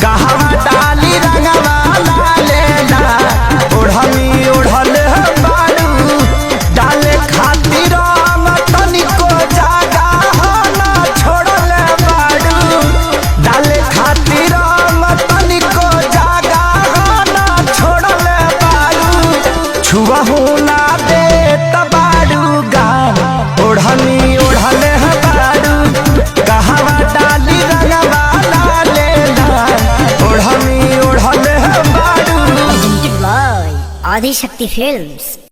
कहवा डाली रंगवा लेना ओढ़नी ओढ़ल बारू डाले खातिर हम तनिको जागा ना छोड़ल बारू डाले खातिर हम तनिको जागा ना छोड़ल बारू छुआहू ना दे तबारू गा ओढ़नी ओढ़ल बारू कहवा डाली रंगवा लेना ओढ़नी ओढ़ल बारू। आदि शक्ति फिल्म्स।